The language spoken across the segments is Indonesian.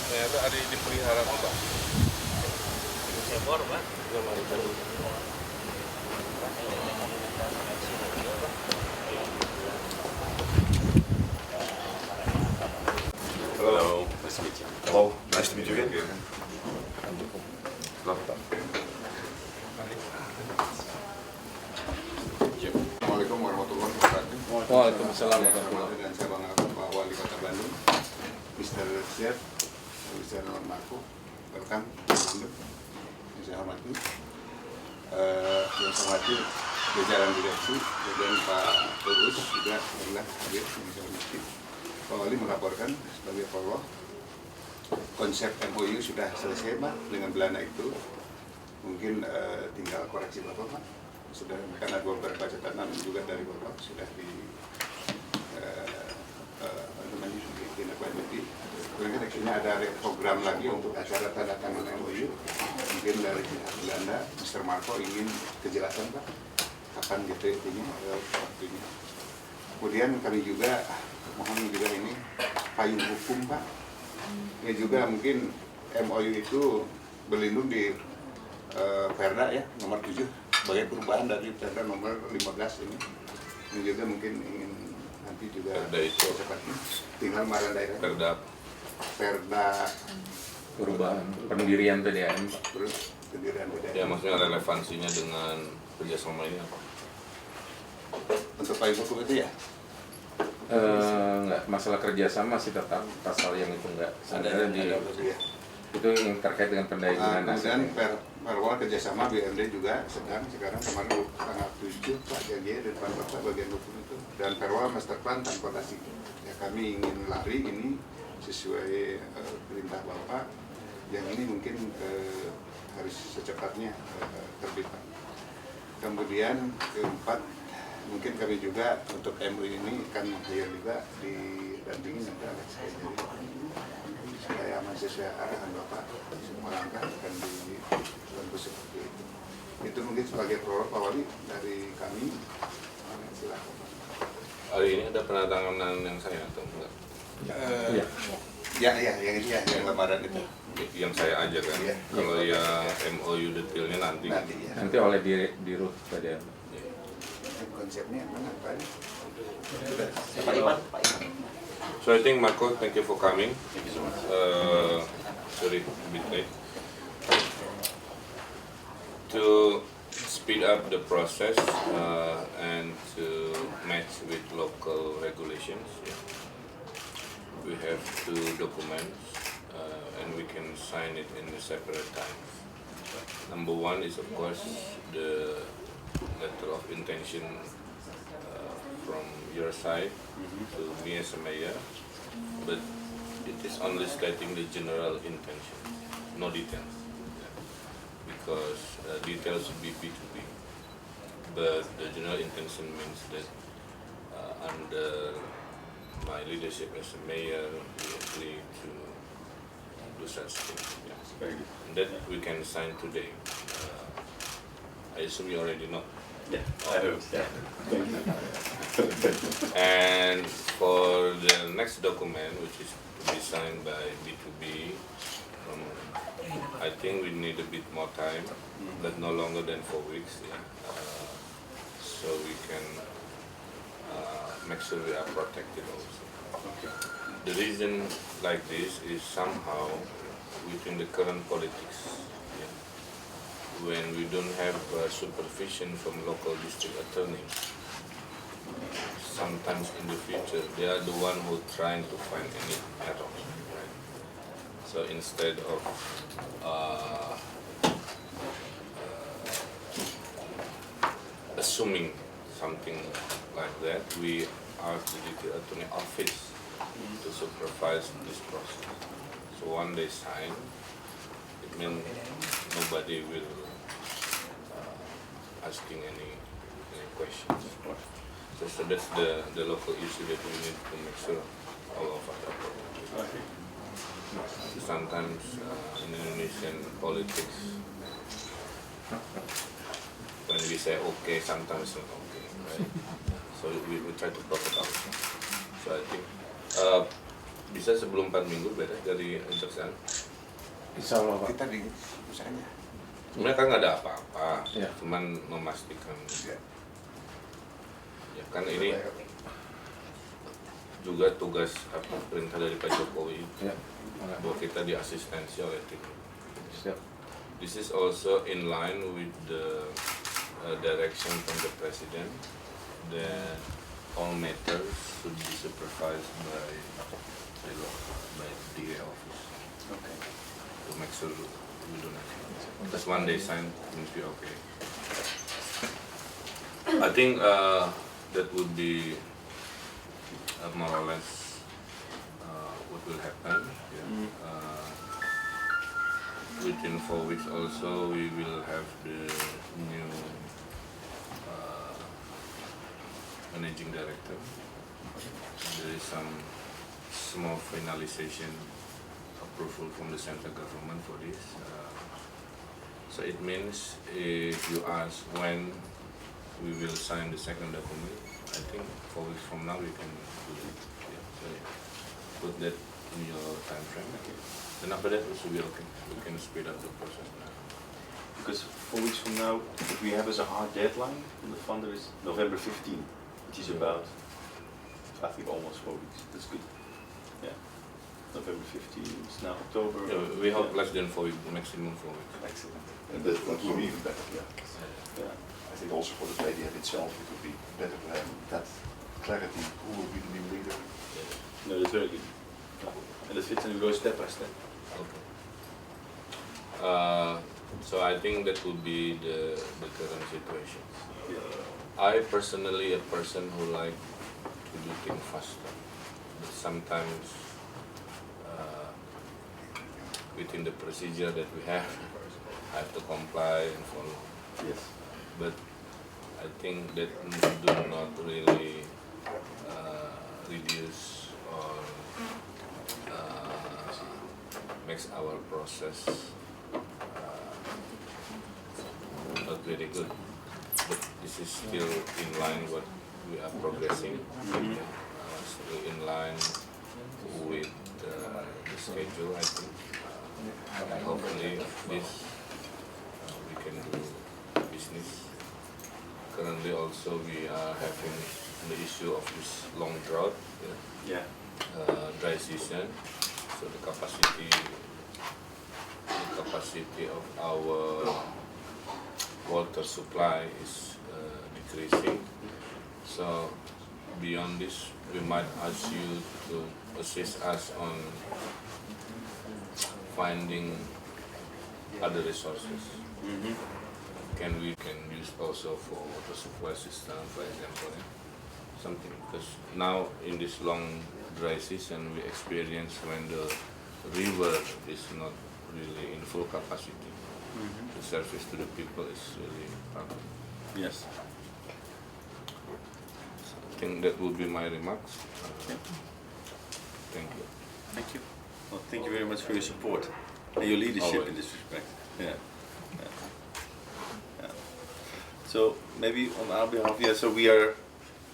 Ternyata ada dipelihara Pak. Sebor, Pak. Hello, nice to meet you. Hello, nice to meet you again. Assalamualaikum warahmatullahi wabarakatuh. Waalaikumsalam Saya warahmatullahi hormati dan saya banggakan Pak Wali Kota Bandung, Mr. Chef, Mr. Marco, welcome. Saya hormati. Yang saya hormati jajaran direksi, dan Pak Tulus juga pernah hadir yang saya hormati. Pak Wali melaporkan sebagai follow konsep MOU sudah selesai Pak dengan Belanda itu. Mungkin tinggal koreksi Bapak Pak. Sudah karena beberapa catatan juga dari Bapak sudah ditindaklanjuti. Kemudian akhirnya ada program lagi untuk acara tanda tangan MOU. Mungkin dari pihak Belanda, Mr. Marco ingin kejelasan Pak, kapan gitu intinya waktunya. Kemudian kami juga mohon juga ini payung hukum Pak. Ini juga mungkin MOU itu berlindung di Perda ya nomor 7 sebagai perubahan dari Perda nomor 15 ini. Ini juga mungkin ingin nanti juga Perda itu secepatnya tinggal marah daerah. Perda perubahan pendirian PDAM. terus pendirian daerah. Ya, maksudnya relevansinya dengan kerjasama ini apa? Untuk payung hukum itu ya Enggak, masalah kerjasama sih tetap pasal yang itu enggak sebenarnya ya. itu yang terkait dengan pendayaan Kemudian perwal kerjasama BMD juga sedang sekarang kemarin tanggal 7 Pak janji dan Pak Bapak bagian hukum itu dan perwal master plan transportasi. Ya kami ingin lari ini sesuai perintah Bapak yang ini mungkin harus secepatnya terbit. Kemudian keempat mungkin kami juga untuk MU ini akan meng-hire juga didampingi nanti oleh saya supaya masih sesuai arahan Bapak semua langkah akan dibantu seperti itu. Itu mungkin sebagai prolog Pak Wali dari kami. Silakan Pak. Hari ini ada penandatanganan yang saya atau enggak? Ya yang ini ya yang lamaran itu. Yang saya aja kan. Iya. Kalau yang MOU detailnya nanti. nanti oleh dirut PDAM. Konsepnya mana Pak? Pak Iman. So I think Marco, thank you for coming. Sorry, a bit late. To speed up the process and to match with local regulations, we have two documents and we can sign it in a separate time. Number one is of course the letter of intention from your side to me as a mayor, but it is only stating the general intention, no details, because details should be B2B, but the general intention means that under my leadership as a mayor, we agree to do such things. And that we can sign today. I assume you already know. Yeah, I do. Yeah. And for the next document, which is to be signed by B2B, I think we need a bit more time, but no longer than 4 weeks. So we can make sure we are protected also. The reason like this is somehow within the current politics. When we don't have supervision from local district attorneys, sometimes in the future they are the one who trying to find any error. Right? So instead of assuming something like that, we ask the district attorney office to supervise this process. So when they sign, it means nobody will asking any questions. So that's the local issue that we need to make sure all of us are protected. Sometimes in Indonesian politics, when we say okay, sometimes not okay, right? So we try to protect ourselves. So I think bisa sebelum 4 minggu beres dari instruksi kan. Insya Allah Pak. Kita di usahanya. Sebenarnya kan nggak ada apa-apa, Ya. cuman memastikan. Ya. Ya kan ini juga tugas apa perintah dari Pak Jokowi Ya. bahwa kita diasistensi oleh tim. Siap. This is also in line with the direction from the president that all matters should be supervised by DA office. Okay. To make sure we don't have just one day sign will be okay. I think that would be more or less what will happen. Yeah. Within 4 weeks also we will have the new managing director. There is some small finalization approval from the central government for this. So it means if you ask when we will sign the second document, I think 4 weeks from now we can do it. Yeah, so put that in your time frame. Then after that it should be okay. We can speed up the process now. Because 4 weeks from now, what we have as a hard deadline from the funder is November 15, which is about, I think, almost 4 weeks. That's good. Yeah. November 15 is now October. Yeah, we hope less than 4 weeks, maximum 4 weeks. Excellent. And that would be even better, yeah. Yeah. I think also for the JDF itself, it would be better to have that clarity, who will be the new leader. No, that's very good. And that fits and we go step by step. Okay. So I think that would be the current situation. Yeah. I personally a person who like to do things faster, but sometimes within the procedure that we have, I have to comply and follow. Yes. But I think that do not really reduce or makes our process not very good. But this is still in line what we are progressing. Still in line with the schedule, I think. And hopefully this we can do business. Currently also we are having the issue of this long drought, Yeah. dry season. So the capacity of our water supply is decreasing. So beyond this, we might ask you to assist us on finding other resources. Can use also for water supply system, for example, something. Because now in this long dry season, we experience when the river is not really in full capacity. The service to the people is really problem. Yes. I think that would be my remarks. Yeah. Thank you. Thank you. Well, thank you very much for your support and your leadership Always. in this respect. Yeah. Yeah. Yeah. So maybe on our behalf, yeah. So we are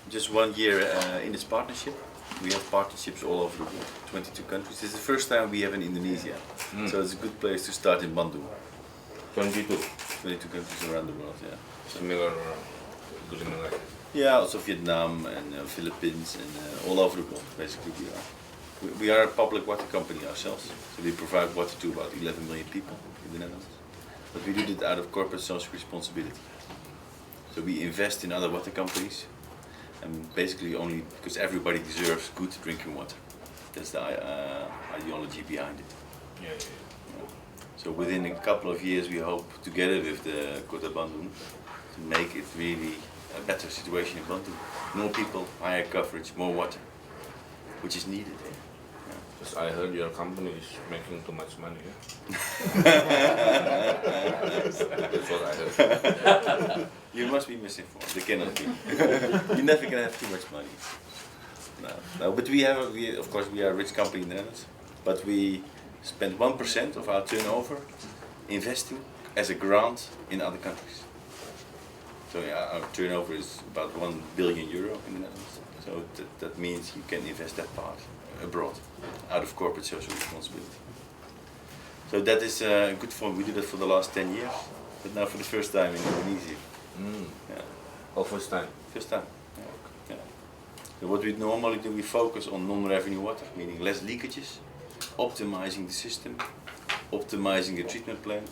just 1 year in this partnership. We have partnerships all over the world, 22 countries. This is the first time we have in Indonesia, so it's a good place to start in Bandung. 22. 22 countries around the world, yeah. Similar agreement like this. Yeah, also Vietnam and Philippines and all over the world. Basically, we are a public water company ourselves, so we provide water to about 11 million people in the Netherlands. But we do it out of corporate social responsibility. So we invest in other water companies, and basically only because everybody deserves good drinking water. That's the ideology behind it. Yeah. So within a couple of years, we hope, together with the Kota Bandung, to make it really a better situation in Bandung. More people, higher coverage, more water, which is needed. Because I heard your company is making too much money. That's what I heard. You must be misinformed. They cannot be. You never can have too much money. No. But we of course, we are a rich company in the Netherlands, but we spend 1% of our turnover investing as a grant in other countries. So yeah, our turnover is about €1 billion in the Netherlands. So that means you can invest that part abroad, out of corporate social responsibility. So that is good form. We do that for the last 10 years, but now for the first time in Indonesia. Yeah. Oh, first time. First time. Yeah. So what we normally do, we focus on non-revenue water, meaning less leakages, optimizing the system, optimizing the treatment plant,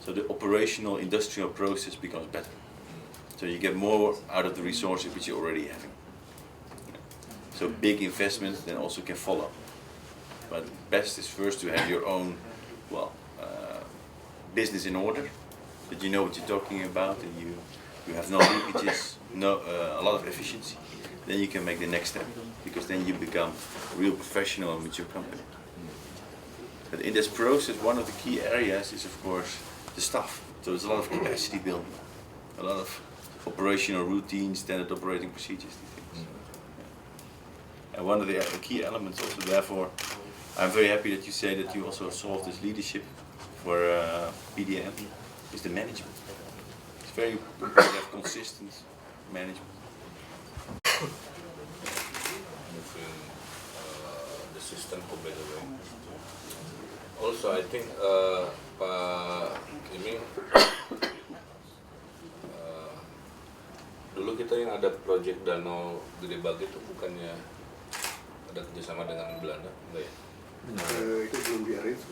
so the operational industrial process becomes better. So you get more out of the resources which you're already having. So big investments then also can follow. But best is first to have your own, business in order, that you know what you're talking about and you have no leakages, a lot of efficiency. Then you can make the next step, because then you become a real professional with your company. But in this process, one of the key areas is, of course, the staff. So there's a lot of capacity building, a lot of operational routines, standard operating procedures, these things. And one of the key elements also, therefore, I'm very happy that you say that you also solved this leadership for PDM, is the management. It's very important to have consistent management. Moving the system to better way. Also, I think Pak ini dulu kita yang ada proyek Danau Gede Bage itu bukannya ada kerjasama dengan Belanda, enggak ya? Itu belum di-arrange.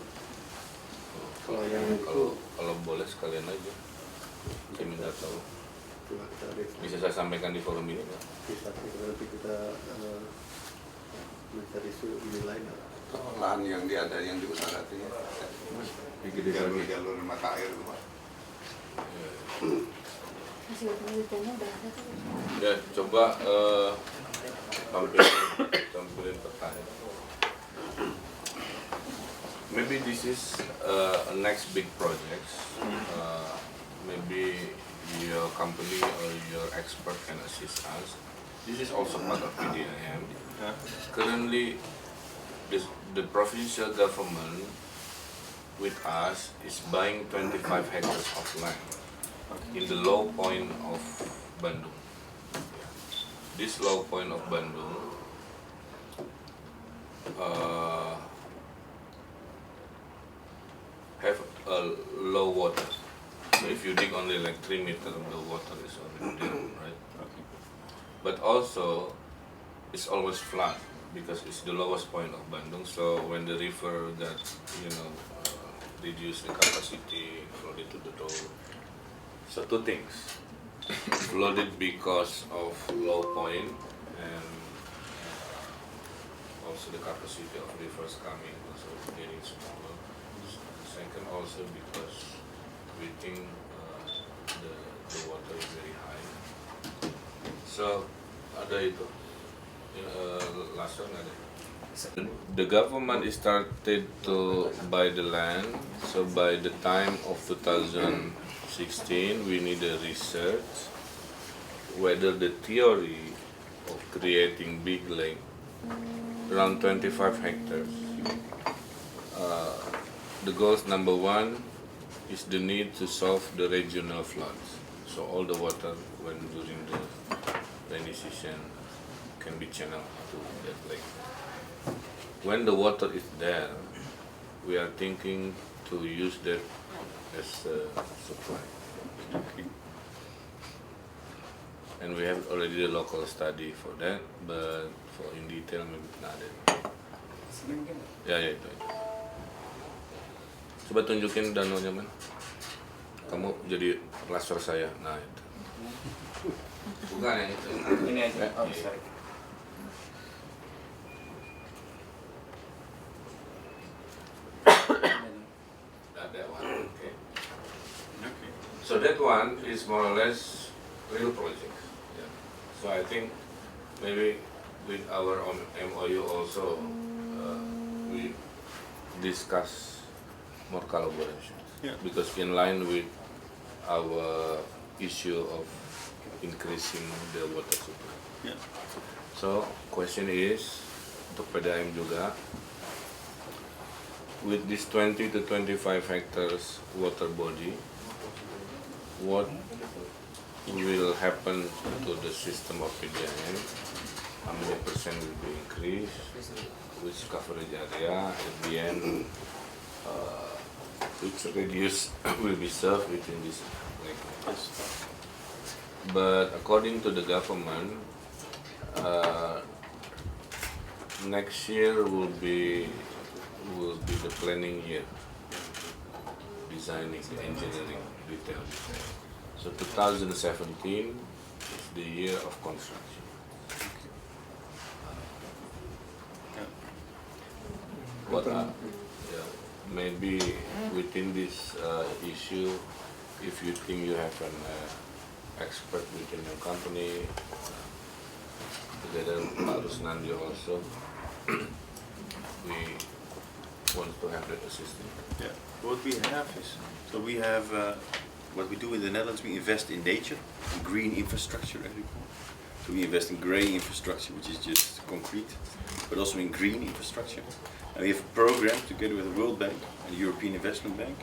Kalau kalau boleh sekalian aja, saya minta tahu. Bisa saya sampaikan di forum ini nggak? Bisa, nanti kita mencari nilai. Lahan yang yang diusahakan ya. Di jalur mata air itu Pak. Ya, coba tampilin petanya. Maybe this is a next big project. Maybe your company or your expert can assist us. This is also part of PDIM. Currently, the provincial government with us is buying 25 hectares of land in the low point of Bandung. This low point of Bandung have a low water. So if you dig only like 3 meters, the water is already there, right? Okay. But also, it's always flat because it's the lowest point of Bandung. So when the river that reduce the capacity, flooded to the door. So two things: flooded because of low point, and also the capacity of rivers coming also getting smaller. Second, also because we think the water is very high. So ada itu last one ada. The government started to buy the land. So by the time of 2016, we need a research whether the theory of creating big lake around 25 hectares. The goals number one is the need to solve the regional floods. So all the water when during the rainy season can be channeled to that lake. When the water is there, we are thinking to use that as a supply. And we have already the local study for that, but for in detail maybe not that. Ya itu. Coba tunjukin danaunya, man. Kamu jadi laser saya. Nah itu. Bukan yang itu. Ini aja. Oh, sorry. That one. Okay. So that one is more or less real project. Yeah. So I think maybe with our own MOU also we discuss more collaboration. Yeah. Because in line with our issue of increasing the water supply. Yeah. So question is untuk PDAM juga, with this 20 to 25 hectares water body, what will happen to the system of PDAM? How many percent will be increased? Which coverage area? At the end, which radius will be served within this lake. But according to the government, next year will be the planning year, designing, engineering, detail. So 2017 is the year of construction. What maybe within this issue, if you think you have an expert within your company, together with Pak Rusnandio also, we want to have that assistance. Yeah. What we have is, so we have, what we do in the Netherlands, we invest in nature, in green infrastructure, as we call it. So we invest in grey infrastructure, which is just concrete, but also in green infrastructure. And we have a program together with the World Bank and the European Investment Bank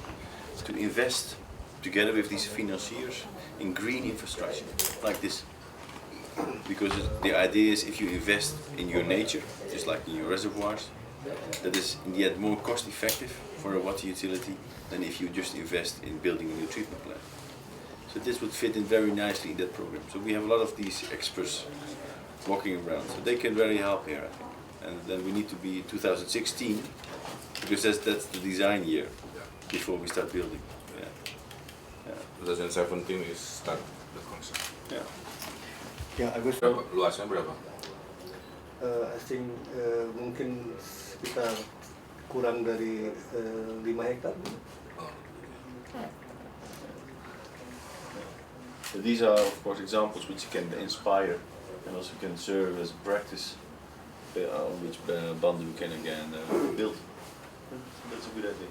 to invest together with these financiers in green infrastructure, like this. Because the idea is if you invest in your nature, just like in your reservoirs, that is in the end more cost effective for a water utility than if you just invest in building a new treatment plant. So this would fit in very nicely in that program. So we have a lot of these experts walking around, so they can really help here, I think. And then we need to be 2016, because that's the design year before we start building. Yeah. 2017 is start the concept. Yeah. Ya, Agus, Luasnya berapa? I think mungkin sekitar kurang dari 5 hektar. Oh. So these are, of course, examples which can inspire and also can serve as practice on which Bandu can again build. That's a good idea.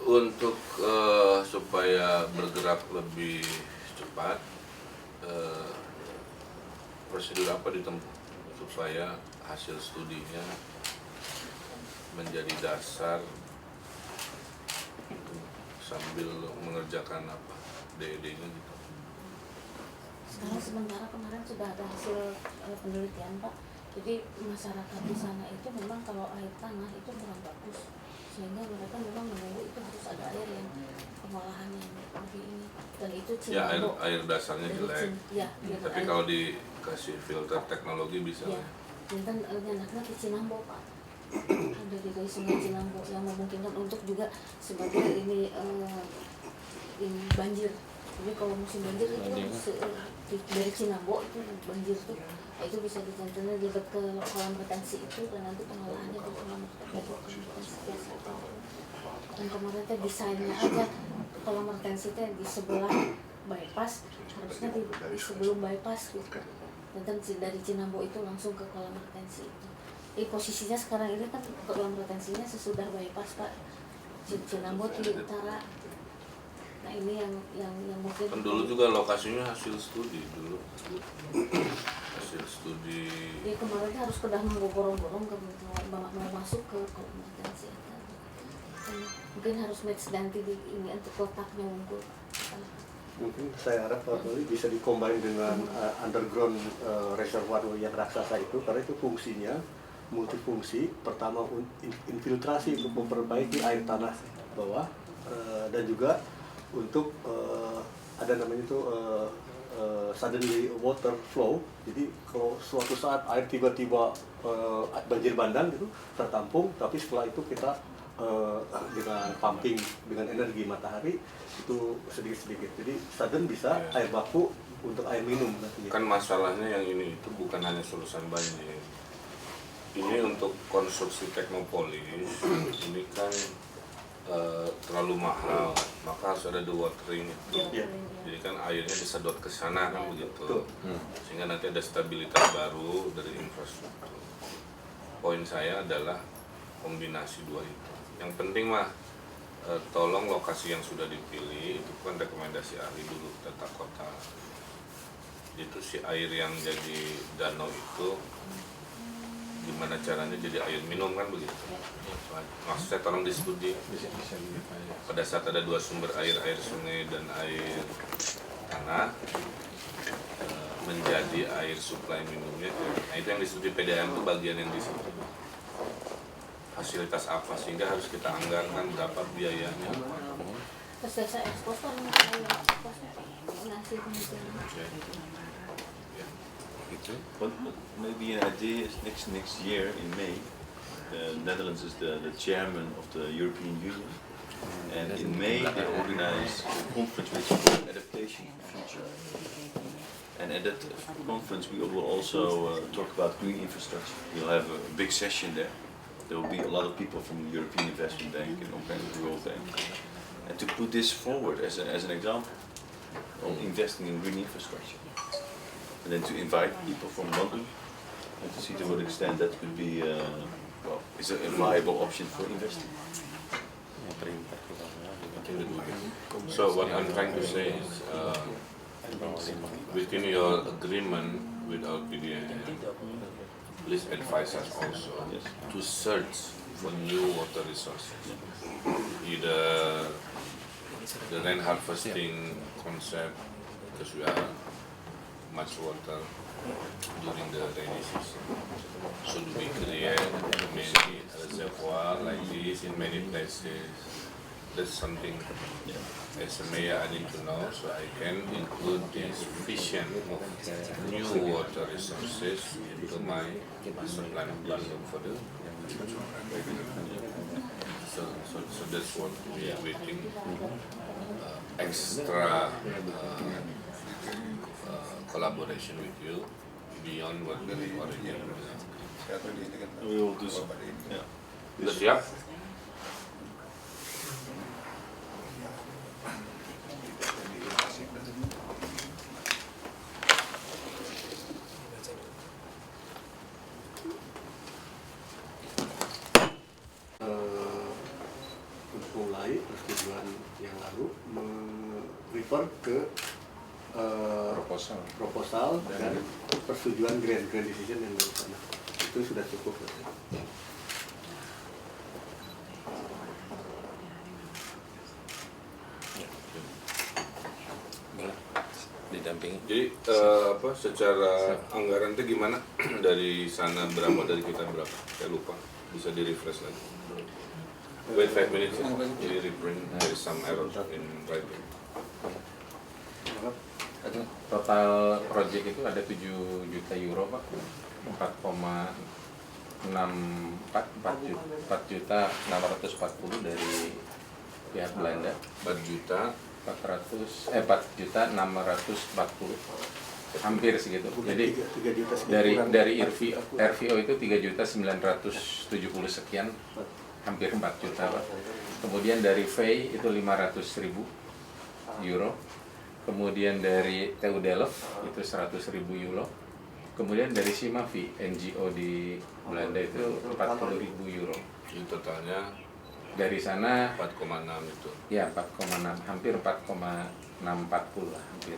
Untuk supaya bergerak lebih cepat, prosedur apa ditempuh supaya hasil studinya menjadi dasar sambil mengerjakan apa DED-nya gitu. Sekarang sementara kemarin sudah ada hasil penelitian Pak. Jadi masyarakat di sana itu memang kalau air tanah itu kurang bagus, sehingga mereka memang menunggu itu harus ada air yang pengolahan yang lebih ini, dan itu Ya Cinambo. air dasarnya jelek. Ya, Tapi air, kalau dikasih filter teknologi bisa. ya, dan anaknya di Cinambo Pak, ada di Sungai Cinambo yang memungkinkan untuk juga sebagai ini banjir. Jadi kalau musim banjir itu dari Cinambo itu banjir tuh, itu bisa dicantumkan di dekat kolam retensi itu, dan nanti pengolahannya di kolam retensi biasa. Dan kemarin teh desainnya aja kolam retensi teh di sebelah bypass, harusnya di sebelum bypass gitu. Dan dari Cinambo itu langsung ke kolam retensi itu. Posisinya sekarang ini kan kolam retensinya sesudah bypass Pak. Cinambo di utara. Nah ini yang mungkin Kan dulu juga lokasinya hasil studi dulu. Hasil studi. Ya kemarin harus kedah menggorong-gorong ke mau masuk ke kolam retensi. Mungkin harus match nanti di ini untuk kotaknya unggul. Mungkin saya harap bisa dikombin dengan underground reservoir yang raksasa itu, karena itu fungsinya multifungsi. Pertama infiltrasi untuk memperbaiki air tanah bawah, dan juga untuk ada namanya itu suddenly water flow. Jadi kalau suatu saat air tiba-tiba banjir bandang gitu tertampung, tapi setelah itu kita dengan pumping dengan energi matahari itu sedikit-sedikit. Jadi sudden bisa air baku untuk air minum nantinya. Kan masalahnya yang ini itu bukan hanya solusan banjir. Ini untuk konstruksi teknopolis, ini kan terlalu mahal, maka harus ada dewatering itu. Ya. Jadi kan airnya disedot ke sana kan begitu, sehingga nanti ada stabilitas baru dari infrastruktur. Poin saya adalah kombinasi dua itu. Yang penting mah tolong lokasi yang sudah dipilih itu kan rekomendasi ahli dulu tata kota. Itu si air yang jadi danau itu gimana caranya jadi air minum kan begitu. Maksud saya tolong diskusi pada saat ada dua sumber air sungai dan air tanah menjadi air suplai minumnya. Nah itu yang diskusi PDAM itu bagian yang di situ. fasilitas apa, sehingga harus kita anggarkan berapa biayanya. Pas saya ekspos kan ekspos ngasih pemikiran. But maybe an idea is next year in May, the Netherlands is the chairman of the European Union, and in May they organize a conference which is called Adaptation Future. And at that conference we will also talk about green infrastructure. We'll have a big session there. There will be a lot of people from the European Investment Bank and also the World Bank. And to put this forward as an example of investing in green infrastructure. And then to invite people from London and to see to what extent that could be is a viable option for investing. So what I'm trying to say is, within your agreement with LPDN, please advise us also to search for new water resources. Either the rain harvesting concept, because we are much water during the rainy season. Should we create maybe a reservoir like this in many places? That's something as a mayor I need to know, so I can include this vision of new water resources into my master plan of Bandung for the future. So that's what we are waiting. Extra collaboration with you beyond what the original. We will do so. Yeah. Sudah siap? Untuk mulai persetujuan yang lalu refer ke proposal dan persetujuan grand decision yang dari sana. Itu sudah cukup. Didampingi. Jadi secara anggaran itu gimana? Dari sana berapa, dari kita berapa? Saya lupa. Bisa di refresh lagi. Wait 5 minutes. Jadi reprint. There is some error in writing. Total project itu ada 7 juta euro Pak, 4 juta 640 dari pihak Belanda, 4 juta 640, hampir segitu. Jadi dari RVO itu 3 juta 970 sekian, hampir 4 juta Pak. Kemudian dari VEI itu 500.000 euro. Kemudian dari TU Delft itu 100.000 euro. Kemudian dari Simavi, NGO di Belanda itu 40.000 euro. Jadi totalnya dari sana 4,6 itu. Ya 4,6, hampir 4,640 lah hampir.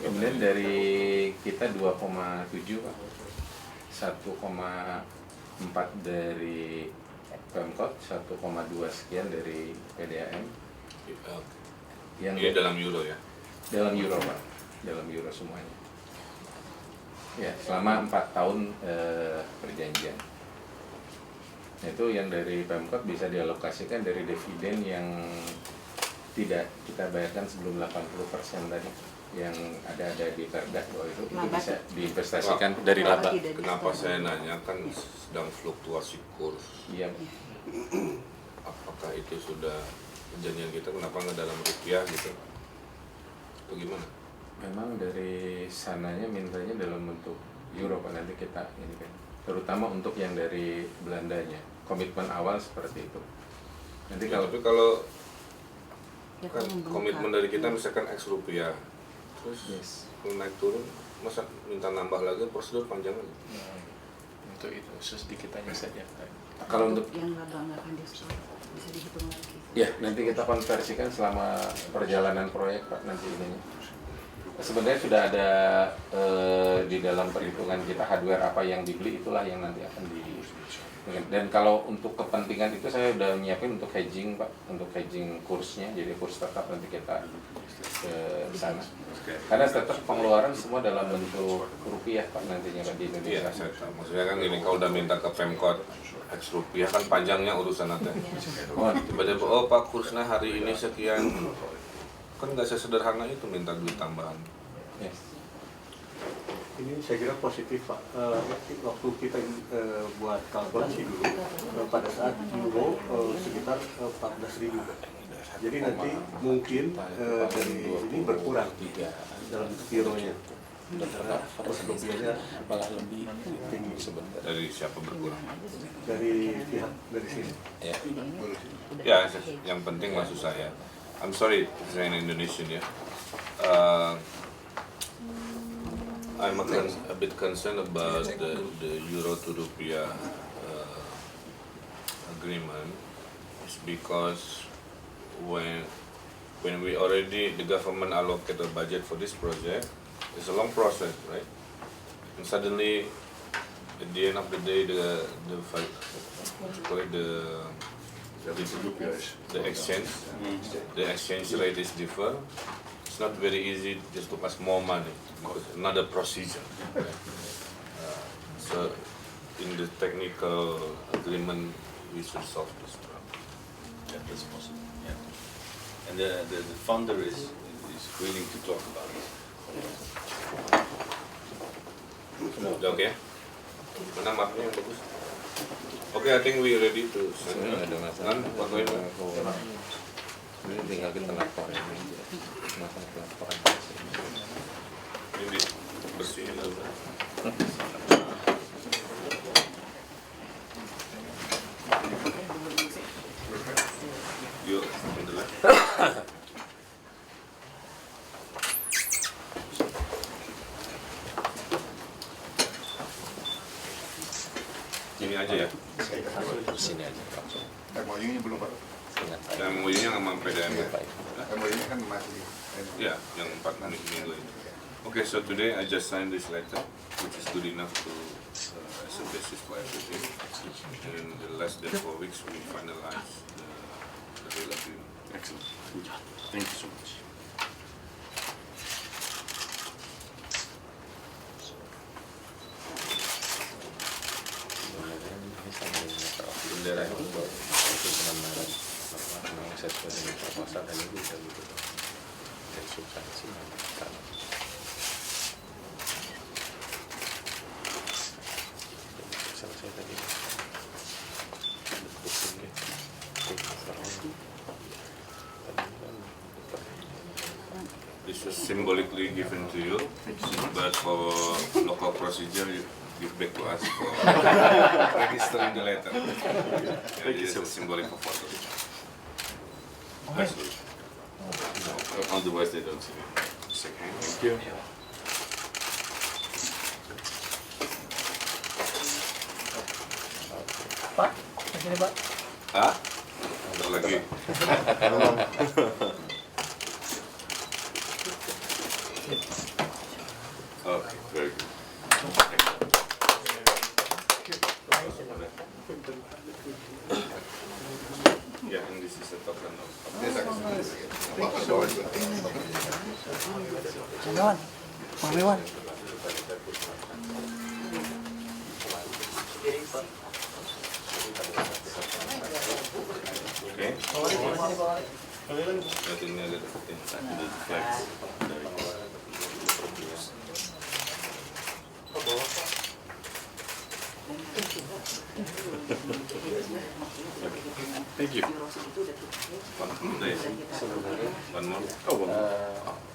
Kemudian Dari dari kita 2,7 Pak. 1,4 dari Pemkot, 1,2 sekian dari PDAM. Yang ini dalam euro ya? Dalam euro Pak, dalam euro semuanya. Ya, selama 4 tahun perjanjian. Itu yang dari Pemkot bisa dialokasikan dari dividen yang tidak kita bayarkan sebelum 80% tadi, yang ada di Perda, bahwa itu bisa diinvestasikan dari laba. Kenapa saya nanya, kan sedang fluktuasi kurs. Iya. Apakah itu sudah perjanjian kita, kenapa nggak dalam rupiah gitu? Atau gimana? Memang dari sananya mintanya dalam bentuk euro Pak, nanti kita ini kan. Terutama untuk yang dari Belandanya. Komitmen awal seperti itu. Nanti Ya, kalau tapi kalau kan komitmen dari kita misalkan X rupiah, terus kalau naik turun, masa minta nambah lagi, prosedur panjang lagi. untuk itu sedikit aja saja. Kalau untuk yang laba nggak akan diskon bisa dihitung lagi. ya nanti kita konversikan selama perjalanan proyek Pak nanti ini. Sebenarnya sudah ada di dalam perhitungan kita hardware apa yang dibeli itulah yang nanti akan di. Dan kalau untuk kepentingan itu saya udah nyiapin untuk hedging Pak, untuk hedging kursnya, jadi kurs tetap nanti kita ke sana. Karena tetap pengeluaran semua dalam bentuk rupiah Pak nantinya di Indonesia. Iya, saya tahu. Maksudnya kan gini, kalau udah minta ke Pemkot X rupiah kan panjangnya urusan nanti. Tiba-tiba, oh Pak kursnya hari ini sekian, kan nggak sesederhana itu minta duit tambahan. Yes. Ini saya kira positif Pak. Waktu kita buat kalkulasi dulu, pada saat euro sekitar 14.000. Jadi nanti mungkin dari ini berkurang dalam euronya. Terus rupiahnya malah lebih tinggi sebentar. Dari siapa berkurang? dari pihak dari sini. Ya. Ya, yang penting maksud saya, I'm sorry, saya Indonesian ya. I'm a bit concerned about the euro to rupiah agreement. It's because when we already the government allocate a budget for this project, it's a long process, right? And suddenly, at the end of the day, the exchange rate is different. It's not very easy just to pass more money because another procedure. So in the technical agreement, we should solve this problem. Yeah, that's possible. Yeah. And the funder is willing to talk about it. Udah oke? Mana mapnya yang bagus? Oke, I think we ready to send. Ada masalah. Kan, Pak Koin? Ini tinggal kita laporin aja. Masalah laporan. Ini bersihin dulu. Yuk, alhamdulillah. Ini aja ya. Sini aja langsung. MOU-nya belum Pak. Yang MOU-nya sama PDM ya? MOU-nya kan masih. Ya, yang 4 minggu ini. Okay, so today I just signed this letter, which is good enough to as a basis for everything. And in less than 4 weeks, we finalize the real agreement. Excellent. Good job. Thank you so much. Bendera ini Itu penambahan memang sesuai dengan proposal dan itu bisa gitu. Dan substansi kan. Selesai tadi. This was symbolically given to you, but for local procedure, you give back to us for registering the letter. Yeah, this is a symbolic of photo. Otherwise, they don't see it. Second. Thank you. Pak, sini Pak. Ah? Ada lagi. Oh, very good. Yeah, and this is a token of Jangan, Pak Dewan. okay. Berarti ini agak deketin. Flex. Thank you. One more. Oh, one more.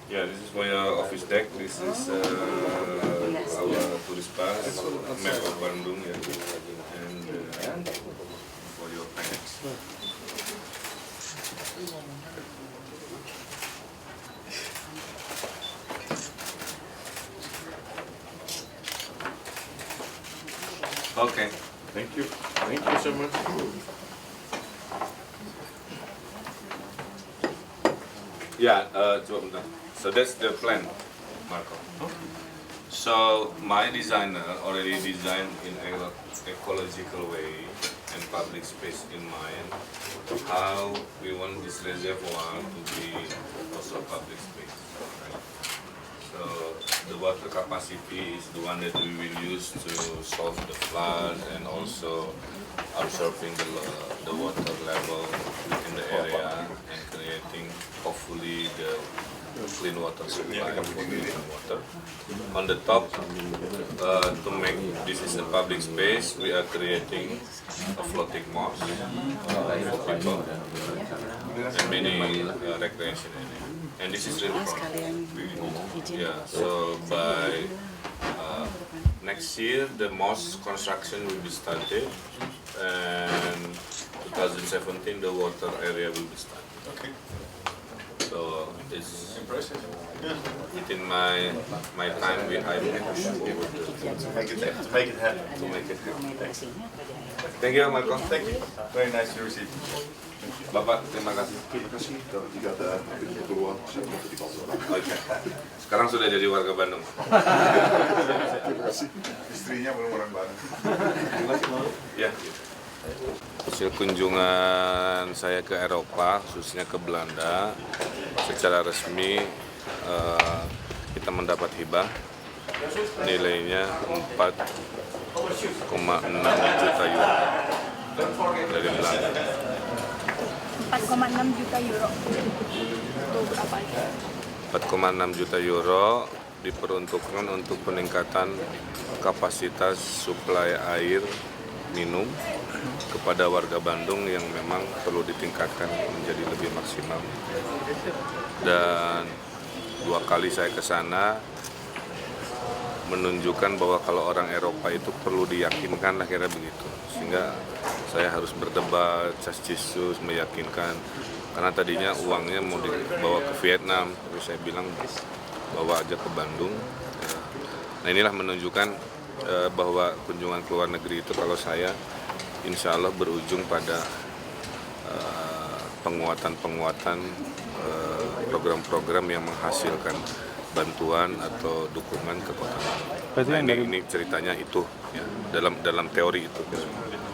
Yeah, this is for your office deck. This is our tourist bus, map of Bandung, yeah. And for your packs. Okay. Thank you. Thank you so much. Yeah, coba bentar. So that's the plan. Marco. So my designer already designed in ecological way and public space in mind how we want this reservoir to be also public space. Right? So the water capacity is the one that we will use to solve the flood and also absorbing the water level within the area and creating hopefully the clean water supply for drinking water. On the top, to make this is a public space, we are creating a floating mosque for people and many recreation area. And this is really fun. Yeah, so by next year the mosque construction will be started, and 2017 the water area will be started. Okay. So it's impressive. Within my time, I will push forward To make it happen. to make it happen. Thank you, Marco. Thank you. Very nice to receive. Bapak, terima kasih. Terima kasih. Dan jika ada keperluan, saya mau dibantu. Oke. Sekarang sudah jadi warga Bandung. Terima kasih. Istrinya belum orang Bandung. Ya. Hasil kunjungan saya ke Eropa, khususnya ke Belanda, secara resmi kita mendapat hibah nilainya 4,6 juta euro dari Belanda. 4,6 juta euro. Itu berapa itu? 4,6 juta euro diperuntukkan untuk peningkatan kapasitas suplai air minum kepada warga Bandung yang memang perlu ditingkatkan menjadi lebih maksimal. Dan 2 kali saya ke sana menunjukkan bahwa kalau orang Eropa itu perlu diyakinkan, akhirnya begitu. Sehingga saya harus berdebat, cascisus, meyakinkan. Karena tadinya uangnya mau dibawa ke Vietnam, tapi saya bilang bawa aja ke Bandung. Nah inilah menunjukkan bahwa kunjungan ke luar negeri itu kalau saya insya Allah berujung pada penguatan-penguatan program-program yang menghasilkan bantuan atau dukungan ke kota Bandung. Nah, ini ceritanya itu ya, dalam teori itu.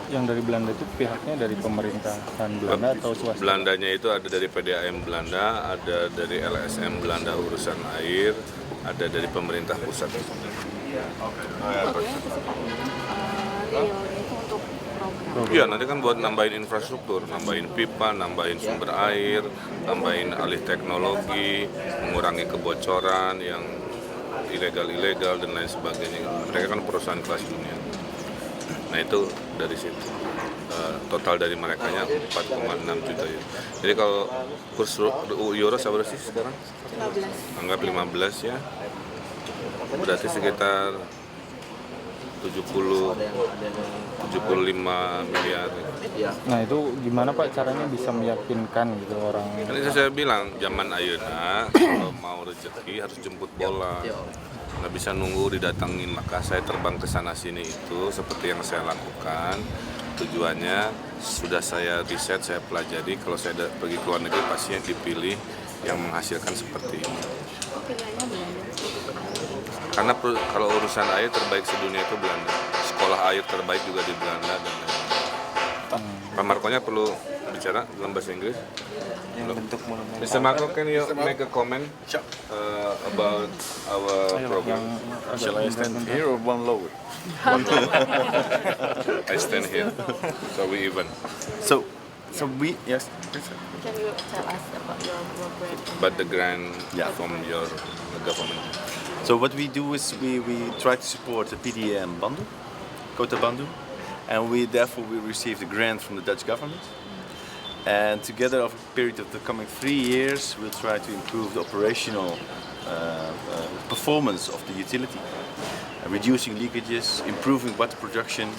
Yang dari Belanda itu pihaknya dari pemerintahan Belanda atau swasta? Belandanya itu ada dari PDAM Belanda, ada dari LSM Belanda urusan air, ada dari pemerintah pusat. Iya, nanti kan buat nambahin infrastruktur, nambahin pipa, nambahin sumber air, nambahin alih teknologi, mengurangi kebocoran yang ilegal dan lain sebagainya. Mereka kan perusahaan kelas dunia. Nah itu dari situ. Total dari merekanya 4,6 juta euro. Jadi kalau kurs euro berapa sih sekarang? 15. Anggap 15 ya. Berarti sekitar 75 miliar. Nah itu gimana Pak caranya bisa meyakinkan gitu orang? Ini saya bilang zaman ayeuna kalau mau rezeki harus jemput bola. Nggak bisa nunggu didatengin, maka saya terbang ke sana sini itu seperti yang saya lakukan. Tujuannya sudah saya riset, saya pelajari. Kalau saya pergi ke luar negeri pasti yang dipilih yang menghasilkan seperti ini. Karena kalau urusan air terbaik sedunia itu Belanda. Sekolah air terbaik juga di Belanda dan lain-lain. Pak Marco-nya perlu bicara dalam bahasa Inggris? Mr. Marco, can you make a comment about our program? Shall I stand here or one lower? I stand here, so we even. So we, yes. Can you tell us about your program? But the grant Yeah. from your government. So what we do is we try to support the PDAM Bandung, Kota Bandung, and we received a grant from the Dutch government. And together over a period of the coming 3 years, we'll try to improve the operational performance of the utility, reducing leakages, improving water production,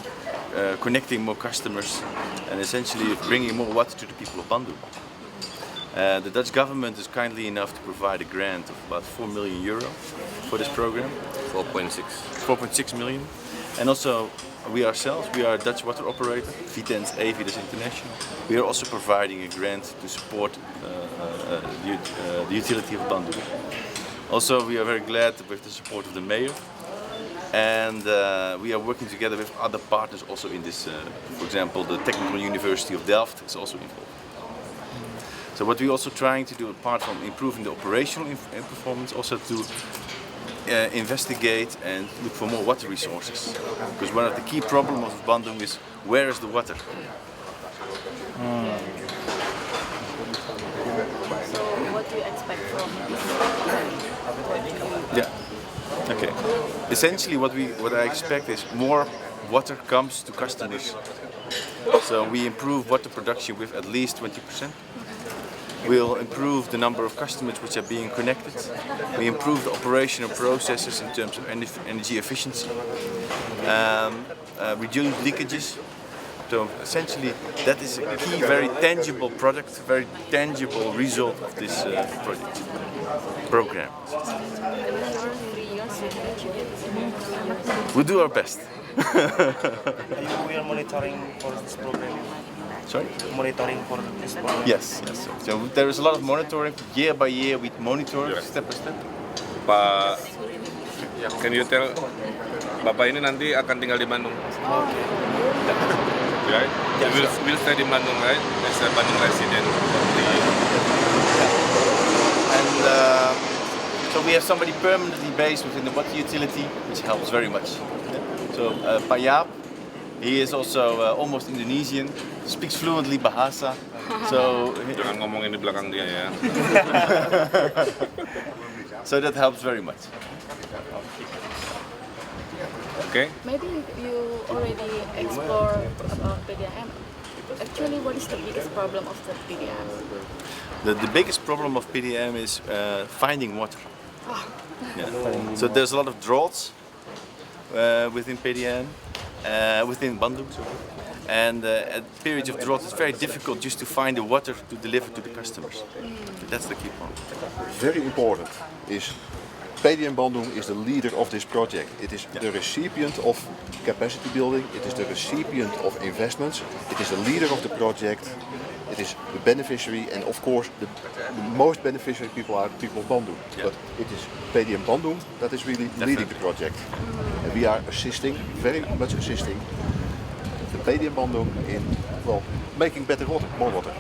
connecting more customers, and essentially bringing more water to the people of Bandung. The Dutch government is kindly enough to provide a grant of about 4 million euro for this program. 4.6 million. And also we ourselves, we are a Dutch water operator, Vitens Evides International. We are also providing a grant to support the utility of Bandung. Also, we are very glad with the support of the mayor, and we are working together with other partners also in this. For example, the Technical University of Delft is also involved. So what we're also trying to do, apart from improving the operational performance, also to investigate and look for more water resources. Because one of the key problems of Bandung is where is the water? So what do you expect from this? Yeah. Okay. Essentially, what I expect is more water comes to customers. So we improve water production with at least 20%. We'll improve the number of customers which are being connected. We improve the operational processes in terms of energy efficiency. Reduce leakages. So essentially, that is a key, very tangible product, very tangible result of this program. We do our best. We are monitoring for this program. Sorry? Monitoring for this program. Yes. So there is a lot of monitoring. Year by year, we monitor step by step. Pak, can you tell, Bapak ini nanti akan tinggal di Bandung? Right? Will stay di Bandung, right? As a Bandung resident. And so we have somebody permanently based within the water utility, which helps very much. So Pak Jaap, he is also almost Indonesian, speaks fluently Bahasa. So Jangan ngomongin di belakang dia ya. So that helps very much. Okay. Maybe you already explored about PDAM. Actually, what is the biggest problem of the PDAM? The biggest problem of PDAM is finding water. Yeah. So there's a lot of droughts within PDAM, within Bandung. And at periods of drought, it's very difficult just to find the water to deliver to the customers. That's the key point. Very important is PDAM Bandung is the leader of this project. It is the recipient of capacity building, it is the recipient of investments, it is the leader of the project, it is the beneficiary, and of course the most beneficiary people are people of Bandung. But it is PDAM Bandung that is really leading the project. And we are assisting, very much assisting, the PDAM Bandung in, well, making better water, more water.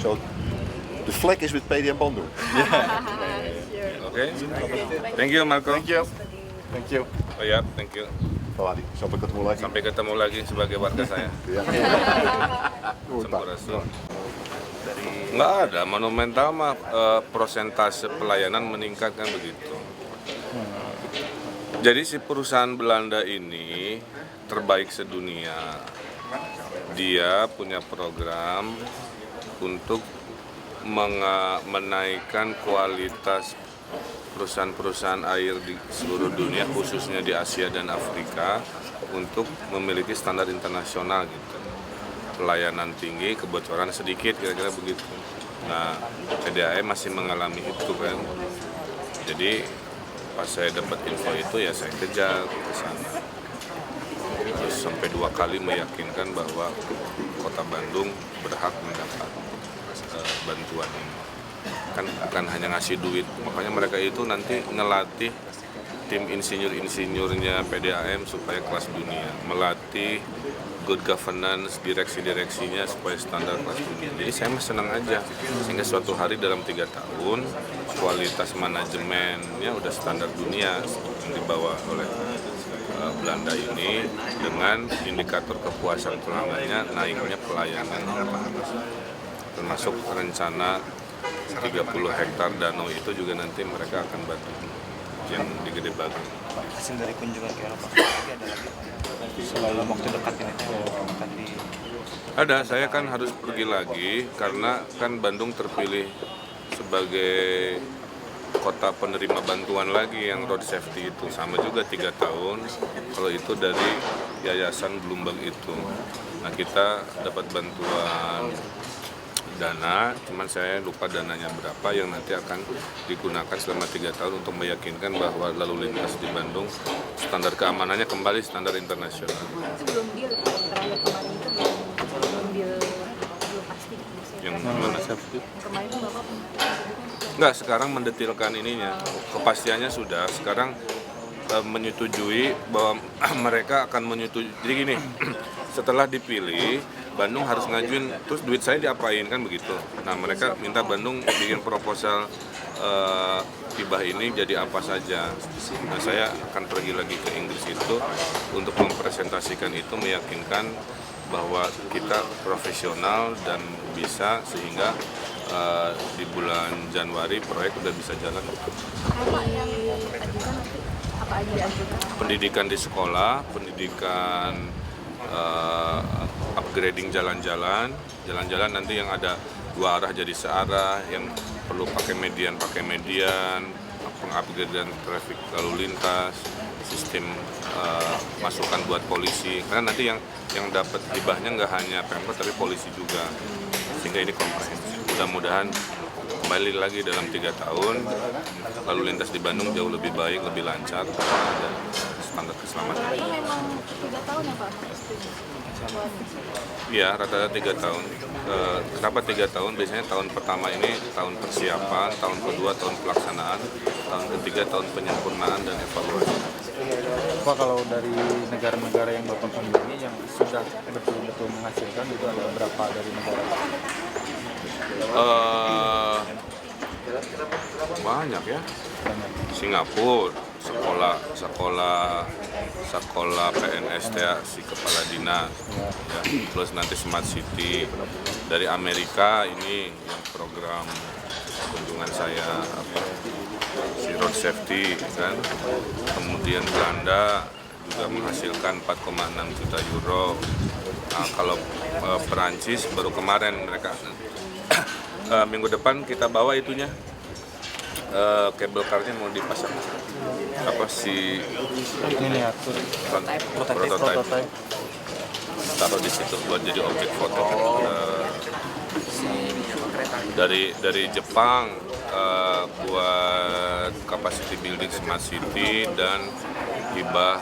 So the flag is with PDAM Bandung. Okay. Thank you, Marco. Thank you. Thank you. Oh ya, thank you. Pak Adi, sampai ketemu lagi. Sampai ketemu lagi sebagai warga saya. Ya. Sampurasun. Nggak ada, Monumental mah prosentase pelayanan meningkat kan begitu. Jadi si perusahaan Belanda ini terbaik sedunia. Dia punya program untuk menaikkan kualitas perusahaan-perusahaan air di seluruh dunia, khususnya di Asia dan Afrika, untuk memiliki standar internasional gitu. Pelayanan tinggi, kebocoran sedikit, kira-kira begitu. Nah, PDAM masih mengalami itu kan. Jadi pas saya dapat info itu ya saya kejar ke sana. Terus sampai 2 kali meyakinkan bahwa Kota Bandung berhak mendapat bantuan ini. Kan bukan hanya ngasih duit, makanya mereka itu nanti ngelatih tim insinyur-insinyurnya PDAM supaya kelas dunia, melatih good governance, direksi-direksinya supaya standar kelas dunia. Jadi saya mah senang aja, sehingga suatu hari dalam 3 tahun kualitas manajemennya udah standar dunia yang dibawa oleh Belanda ini, dengan indikator kepuasan pelanggannya naiknya pelayanan, termasuk rencana 30 hektar danau itu juga nanti mereka akan bantu yang di Gede Bage. Hasil dari kunjungan ke Eropa ada lagi selalu waktu dekat ini akan di. Ada, saya kan harus pergi lagi karena kan Bandung terpilih sebagai kota penerima bantuan lagi yang road safety itu, sama juga 3 tahun. Kalau itu dari Yayasan Bloomberg itu. Nah, kita dapat bantuan dana, cuman saya lupa dananya berapa, yang nanti akan digunakan selama 3 tahun untuk meyakinkan bahwa lalu lintas di Bandung standar keamanannya kembali standar internasional. Sebelum deal terakhir kemarin itu belum deal belum pasti. Yang mana? itu? Kemarin kan Bapak Enggak, sekarang mendetilkan ininya. Kepastiannya sudah. Sekarang menyetujui bahwa mereka akan menyetujui. Jadi gini, setelah dipilih, Bandung harus ngajuin, terus duit saya diapain kan begitu. Nah mereka minta Bandung bikin proposal hibah ini jadi apa saja. Nah saya akan pergi lagi ke Inggris itu untuk mempresentasikan itu, meyakinkan bahwa kita profesional dan bisa, sehingga di bulan Januari proyek udah bisa jalan. apa yang diajukan nanti? Apa aja diajukan? Pendidikan di sekolah, pendidikan upgrading jalan-jalan nanti yang ada 2 arah jadi searah, yang perlu pakai median, pengupgradean traffic lalu lintas, sistem masukan buat polisi, karena nanti yang dapat hibahnya nggak hanya Pemkot tapi polisi juga, sehingga ini komprehensif. Mudah-mudahan kembali lagi dalam 3 tahun lalu lintas di Bandung jauh lebih baik, lebih lancar, ada standar keselamatan. Itu memang 3 tahun ya Pak? Iya, rata-rata 3 tahun. Kenapa 3 tahun? Biasanya tahun pertama ini tahun persiapan, tahun kedua tahun pelaksanaan, tahun ketiga tahun penyempurnaan dan evaluasi. Pak, kalau dari negara-negara yang Bapak kunjungi yang sudah betul-betul menghasilkan itu ada berapa dari negara? Banyak ya. Singapura, sekolah PNS si kepala dinas, ya. Plus nanti smart city. Dari Amerika ini yang program kunjungan saya si road safety kan. Kemudian Belanda juga menghasilkan 4,6 juta euro. Nah, kalau Perancis baru kemarin mereka minggu depan kita bawa itunya, kabel karnya mau dipasang Miniatur. prototype taruh di situ buat jadi objek foto. Dari Jepang buat capacity building smart city dan hibah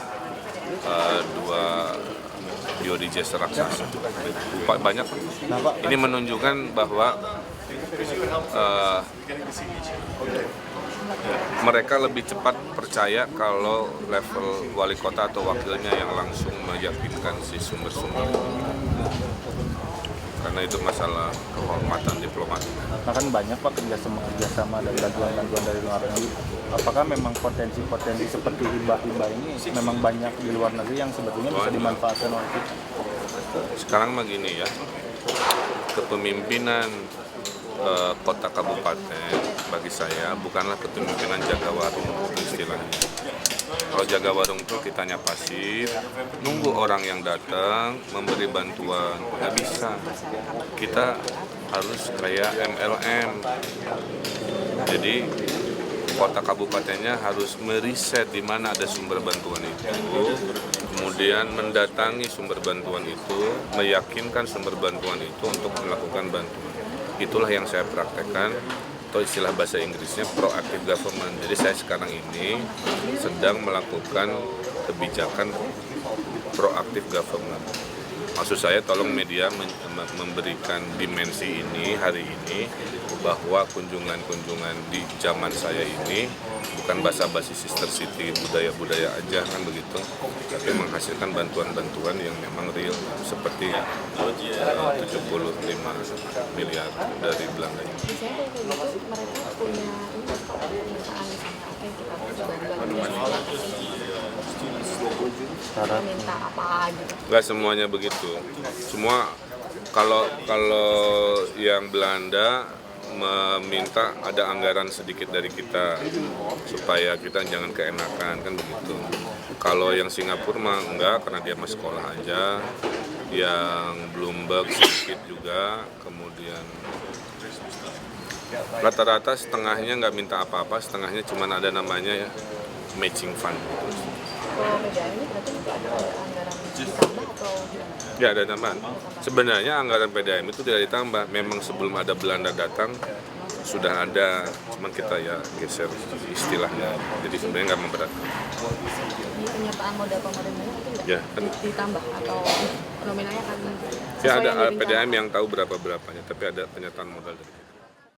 2 biodigesel raksasa. Banyak. Ini menunjukkan bahwa mereka lebih cepat percaya kalau level wali kota atau wakilnya yang langsung meyakinkan si sumber-sumber. Karena itu masalah kehormatan diplomatik. Nah kan banyak Pak kerjasama dan bantuan dari luar negeri. Apakah memang potensi seperti hibah-hibah ini memang banyak di luar negeri yang sebetulnya bisa dimanfaatkan oleh kita? Sekarang begini ya, kepemimpinan kota kabupaten bagi saya bukanlah kepemimpinan jaga warung istilahnya. Kalau jaga warung itu kitanya pasif, nunggu orang yang datang memberi bantuan, nggak bisa. Kita harus kayak MLM. Jadi kota kabupatennya harus meriset di mana ada sumber bantuan itu, kemudian mendatangi sumber bantuan itu, meyakinkan sumber bantuan itu untuk melakukan bantuan. Itulah yang saya praktekkan, atau istilah bahasa Inggrisnya proactive government. Jadi saya sekarang ini sedang melakukan kebijakan proactive government. Maksud saya tolong media memberikan dimensi ini hari ini, bahwa kunjungan-kunjungan di zaman saya ini bukan basa-basi sister city budaya-budaya aja kan begitu, tapi menghasilkan bantuan-bantuan yang memang real seperti 75 miliar dari Belanda. Biasanya kayak gitu mereka punya permintaan misalnya, oke kita bantuan minta apa gitu. Nggak semuanya begitu. Semua kalau yang Belanda meminta ada anggaran sedikit dari kita supaya kita jangan keenakan kan begitu. Kalau yang Singapura mah enggak, karena dia masih sekolah aja. Yang Bloomberg sedikit juga, kemudian rata-rata setengahnya nggak minta apa-apa, setengahnya cuma ada namanya ya matching fund. Kalau PDAM ini berarti nanti ada anggaran ditambah atau gimana? Ya ada tambahan. Sebenarnya anggaran PDAM itu tidak ditambah. Memang sebelum ada Belanda datang sudah ada, cuman kita ya geser istilahnya. Jadi sebenarnya nggak memberatkan. Di penyertaan modal pemerintah itu nggak Ya, kan. ditambah atau nominalnya kan? Ya ada PDAM yang tahu berapa-berapanya, tapi ada penyertaan modal dari kita.